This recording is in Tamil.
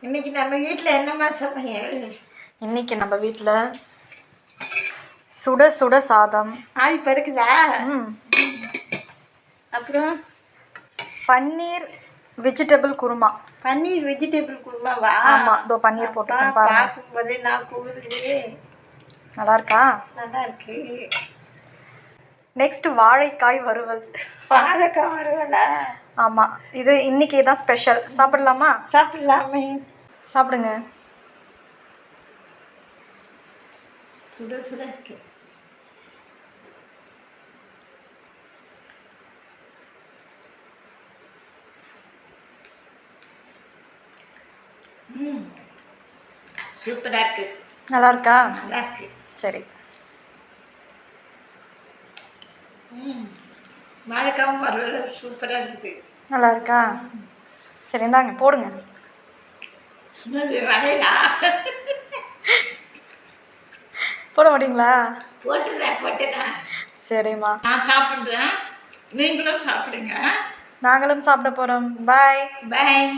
இன்னைக்கு நம்ம வீட்டில் என்னம்மா சமையல்? இன்னைக்கு நம்ம வீட்டில் சுட சுட சாதம். ஆவி பறக்குதா? அப்புறம் பன்னீர் வெஜிடபிள் குருமா. பன்னீர் வெஜிடபிள் குருமாவா? ஆமாம், இதோ பன்னீர் போட்டுருக்கேன் பாருங்க. பார்க்கும்போதே நான் கூறுது. நல்லா இருக்கா? நல்லா இருக்கு. நெக்ஸ்ட் வாழைக்காய் வறுவல். வாழைக்காய் வறுவலா? ஆமாம், இது இன்னைக்கு தான் ஸ்பெஷல். சாப்பிடலாமா? சாப்பிடலாமே. சாப்பிடுங்க. சுட சுட இருக்கு. சூப்பராக இருக்கு. நல்லா இருக்கா? நல்லா இருக்கு. சரி. வாழைக்காவும் வறுவல் சூப்பராக இருக்குது. நல்லா இருக்கா? சரி, இந்தாங்க போடுங்க. வரையா போட மாட்டீங்களா? போட்டுறேன். சரிம்மா, நான் சாப்பிட்றேன், நீங்களும் சாப்பிடுங்க. நாங்களும் சாப்பிட போகிறோம். பாய். பாய்.